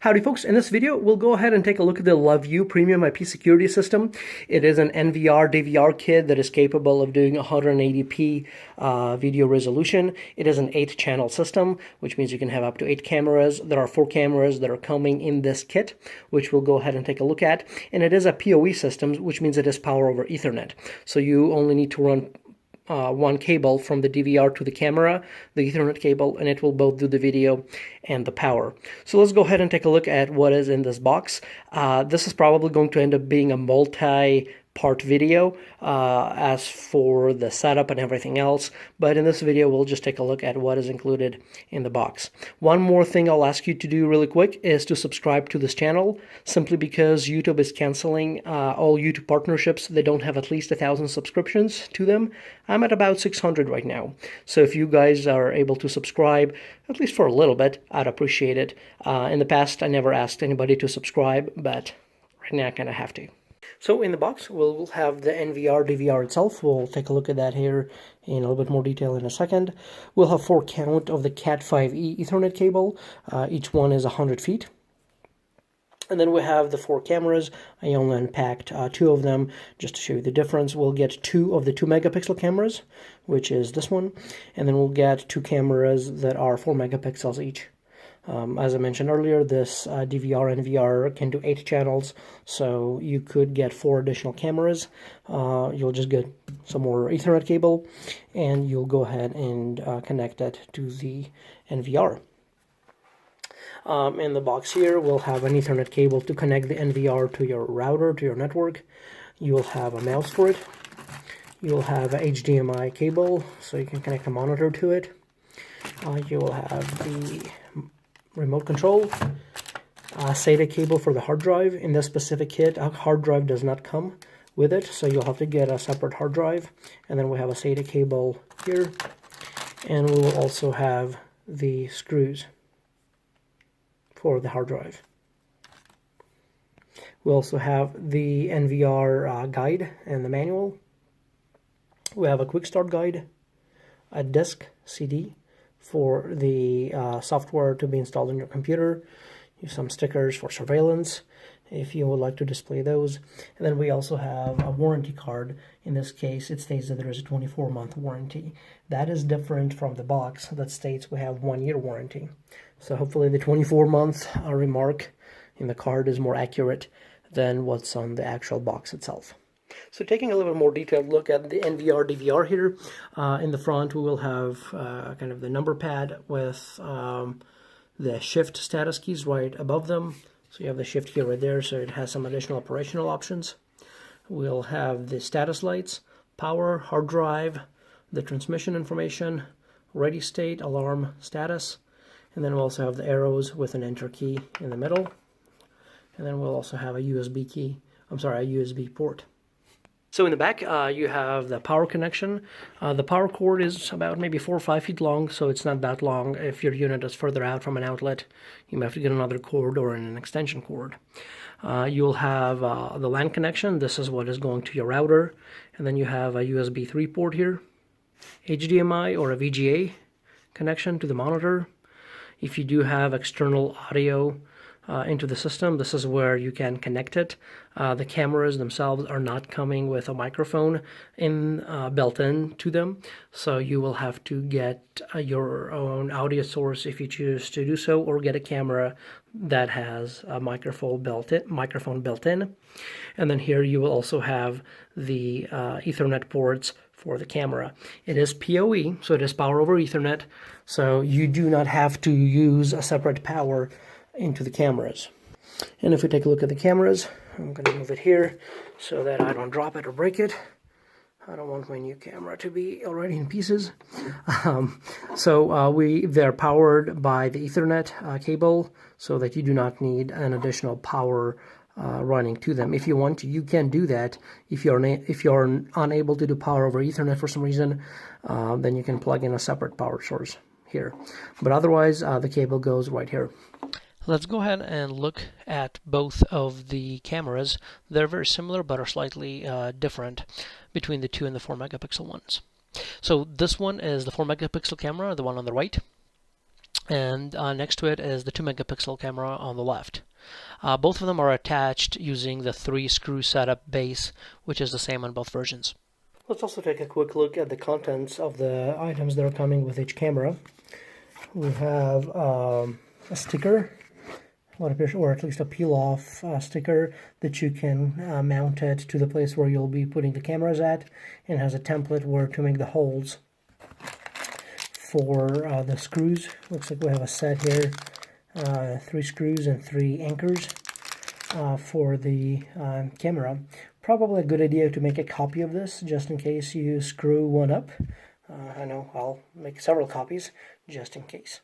Howdy folks, in this video we'll go ahead and take a look at the LaView Premium IP Security System. It is an NVR DVR kit that is capable of doing 180p video resolution. It is an 8-channel system, which means you can have up to 8 cameras. There are 4 cameras that are coming in this kit, which we'll go ahead and take a look at. And it is a PoE system, which means it is power over Ethernet. So you only need to run one cable from the DVR to the camera, the Ethernet cable, and it will both do the video and the power. So let's go ahead and take a look at what is in this box. This is probably going to end up being a multi-part video as for the setup and everything else, but in this video we'll just take a look at what is included in the box. One more thing I'll ask you to do really quick is to subscribe to this channel, simply because YouTube is canceling all YouTube partnerships that don't have at least 1,000 subscriptions to them. I'm at about 600 right now, so if you guys are able to subscribe at least for a little bit, I'd appreciate it. In the past I never asked anybody to subscribe, but right now I kind of have to. So in the box, we'll have the NVR DVR itself. We'll take a look at that here in a little bit more detail in a second. We'll have 4 count of the Cat5e Ethernet cable. Each one is 100 feet. And then we have the 4 cameras. I only unpacked 2 of them just to show you the difference. We'll get 2 of the 2 megapixel cameras, which is this one. And then we'll get 2 cameras that are 4 megapixels each. As I mentioned earlier, this DVR NVR can do 8 channels, so you could get 4 additional cameras. You'll just get some more Ethernet cable, and you'll go ahead and connect that to the NVR. In the box here, we'll have an Ethernet cable to connect the NVR to your router, to your network. You'll have a mouse for it. You'll have a HDMI cable, so you can connect a monitor to it. You will have the remote control, SATA cable for the hard drive. In this specific kit, a hard drive does not come with it, so you'll have to get a separate hard drive. And then we have a SATA cable here, and we will also have the screws for the hard drive. We also have the NVR guide and the manual. We have a quick start guide, a disk CD for the software to be installed on your computer, some stickers for surveillance if you would like to display those, and then we also have a warranty card. In this case, it states that there is a 24-month warranty. That is different from the box that states we have 1-year warranty. So hopefully the 24-month remark in the card is more accurate than what's on the actual box itself. So taking a little bit more detailed look at the NVR DVR here, in the front we will have kind of the number pad with the shift status keys right above them. So you have the shift key right there, so it has some additional operational options. We'll have the status lights, power, hard drive, the transmission information, ready state, alarm, status, and then we'll also have the arrows with an enter key in the middle. And then we'll also have a USB key, a USB port. So in the back, you have the power connection. The power cord is about maybe 4 or 5 feet long, so it's not that long. If your unit is further out from an outlet, you may have to get another cord or an extension cord. You'll have the LAN connection. This is what is going to your router. And then you have a USB 3 port here, HDMI or a VGA connection to the monitor. If you do have external audio into the system, this is where you can connect it. The cameras themselves are not coming with a microphone built in to them, so you will have to get your own audio source if you choose to do so, or get a camera that has a microphone built in. And then here you will also have the Ethernet ports for the camera. It is PoE, so it is power over Ethernet, so you do not have to use a separate power into the cameras. And if we take a look at the cameras, I'm going to move it here so that I don't drop it or break it. I don't want my new camera to be already in pieces. They're powered by the Ethernet cable, so that you do not need an additional power running to them. If you want to, you can do that. If you're unable to do power over Ethernet for some reason, then you can plug in a separate power source here. But otherwise, the cable goes right here. Let's go ahead and look at both of the cameras. They're very similar but are slightly different between the 2 and the 4 megapixel ones. So this one is the 4 megapixel camera, the one on the right. and next to it is the 2-megapixel camera on the left. Both of them are attached using the 3-screw setup base, which is the same on both versions. Let's also take a quick look at the contents of the items that are coming with each camera. We have a sticker, what appears, or at least a peel-off sticker that you can mount it to the place where you'll be putting the cameras at, and has a template where to make the holes for the screws. Looks like we have a set here, 3 screws and 3 anchors for the camera. Probably a good idea to make a copy of this just in case you screw one up. I know I'll make several copies just in case.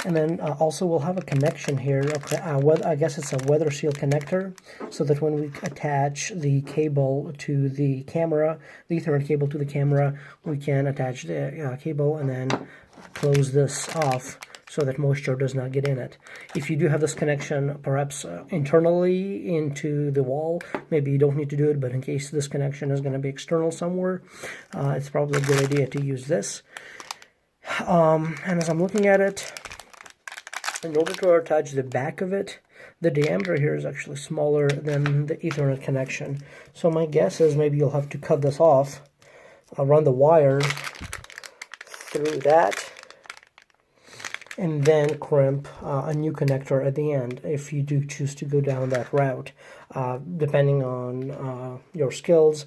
And then also we'll have a connection here, I guess it's a weather seal connector, so that when we attach the cable to the camera, the Ethernet cable to the camera, we can attach the cable and then close this off so that moisture does not get in it. If you do have this connection perhaps internally into the wall, maybe you don't need to do it, but in case this connection is going to be external somewhere, it's probably a good idea to use this. And as I'm looking at it, in order to attach the back of it, the diameter here is actually smaller than the Ethernet connection. So my guess is maybe you'll have to cut this off, run the wire through that, and then crimp a new connector at the end if you do choose to go down that route. Depending on your skills,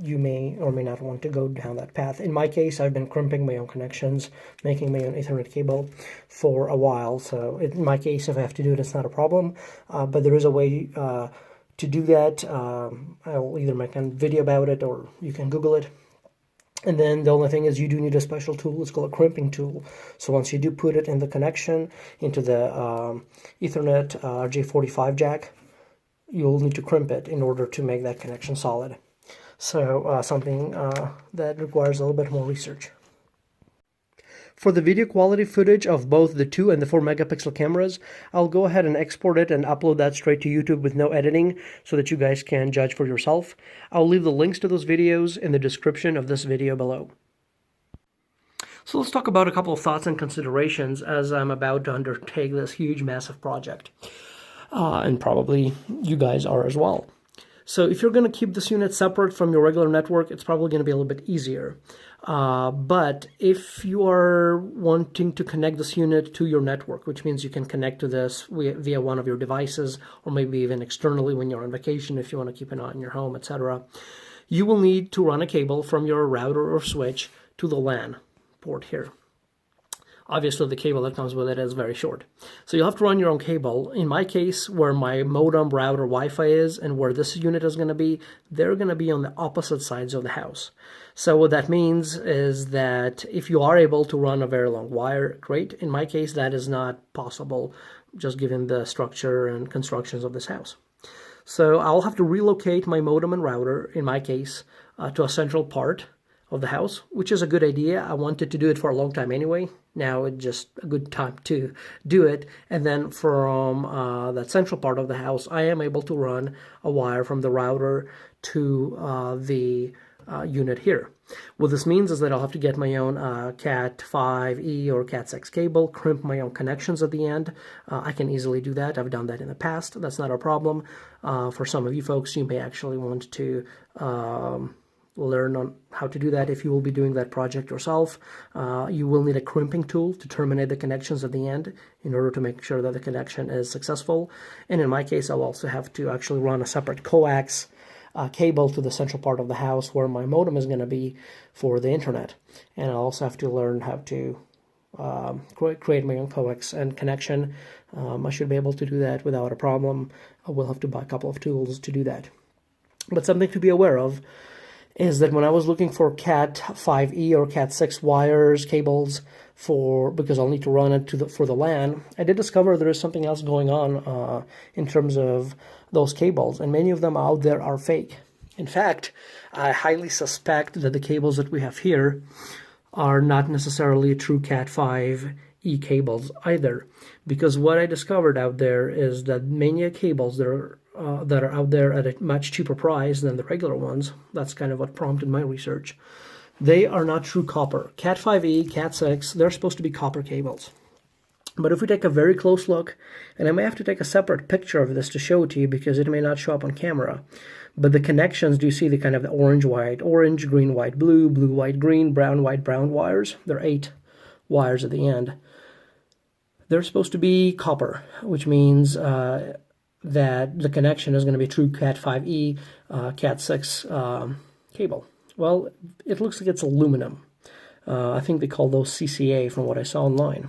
you may or may not want to go down that path. In my case, I've been crimping my own connections, making my own Ethernet cable for a while, so in my case, if I have to do it, it's not a problem, but there is a way to do that. I'll either make a video about it or you can Google it. And then the only thing is you do need a special tool. It's called a crimping tool. So once you do put it in the connection into the Ethernet RJ45 jack, you'll need to crimp it in order to make that connection solid. So something that requires a little bit more research. For the video quality footage of both the 2 and the 4-megapixel cameras, I'll go ahead and export it and upload that straight to YouTube with no editing so that you guys can judge for yourself. I'll leave the links to those videos in the description of this video below. So let's talk about a couple of thoughts and considerations as I'm about to undertake this huge, massive project. And probably you guys are as well. So if you're going to keep this unit separate from your regular network, it's probably going to be a little bit easier. But if you are wanting to connect this unit to your network, which means you can connect to this via one of your devices, or maybe even externally when you're on vacation, if you want to keep an eye on your home, etc., you will need to run a cable from your router or switch to the LAN port here. Obviously, the cable that comes with it is very short. So you'll have to run your own cable. In my case, where my modem, router, Wi-Fi is, and where this unit is going to be, they're going to be on the opposite sides of the house. So what that means is that if you are able to run a very long wire, great. In my case, that is not possible, just given the structure and constructions of this house. So I'll have to relocate my modem and router, in my case, to a central part of the house, which is a good idea. I wanted to do it for a long time anyway. Now it's just a good time to do it. And then from that central part of the house, I am able to run a wire from the router to the unit here. What this means is that I'll have to get my own Cat5e or Cat6 cable, crimp my own connections at the end. I can easily do that. I've done that in the past. That's not a problem. For some of you folks, you may actually want to learn on how to do that. If you will be doing that project yourself, you will need a crimping tool to terminate the connections at the end in order to make sure that the connection is successful. And in my case, I'll also have to actually run a separate coax cable to the central part of the house where my modem is going to be for the internet. And I'll also have to learn how to create my own coax and connection. I should be able to do that without a problem. I will have to buy a couple of tools to do that. But something to be aware of is that when I was looking for Cat5e or Cat6 wires, cables, because I'll need to run it for the LAN, I did discover there is something else going on in terms of those cables, and many of them out there are fake. In fact, I highly suspect that the cables that we have here are not necessarily true Cat5e cables either, because what I discovered out there is that many cables that are out there at a much cheaper price than the regular ones, that's kind of what prompted my research, they are not true copper. Cat5e, Cat6, they're supposed to be copper cables. But if we take a very close look, and I may have to take a separate picture of this to show it to you because it may not show up on camera, but the connections, do you see the kind of the orange, white, orange, green, white, blue, blue, white, green, brown, white, brown wires? There are 8 wires at the end. They're supposed to be copper, which means that the connection is going to be true Cat5e, Cat6 cable. Well, it looks like it's aluminum. I think they call those CCA from what I saw online.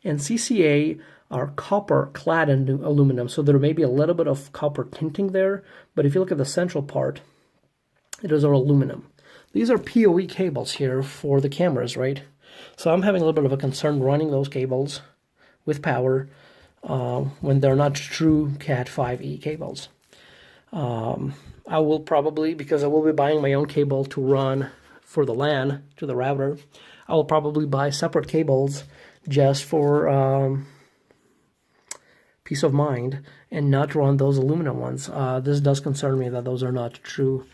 And CCA are copper clad in aluminum, so there may be a little bit of copper tinting there, but if you look at the central part, it is all aluminum. These are PoE cables here for the cameras, right? So I'm having a little bit of a concern running those cables with power when they're not true Cat5e cables. I will probably, because I will be buying my own cable to run for the LAN to the router, I will probably buy separate cables just for peace of mind and not run those aluminum ones. This does concern me that those are not true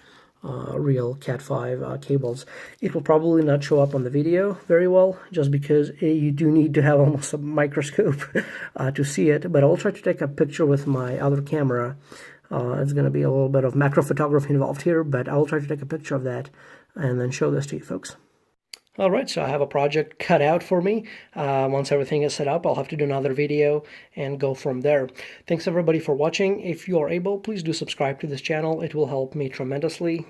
real Cat5 cables. It will probably not show up on the video very well just because you do need to have almost a microscope to see it, but I'll try to take a picture with my other camera. It's going to be a little bit of macro photography involved here, but I'll try to take a picture of that and then show this to you folks. All right, so I have a project cut out for me. Once everything is set up, I'll have to do another video and go from there. Thanks everybody for watching. If you are able, please do subscribe to this channel. It will help me tremendously.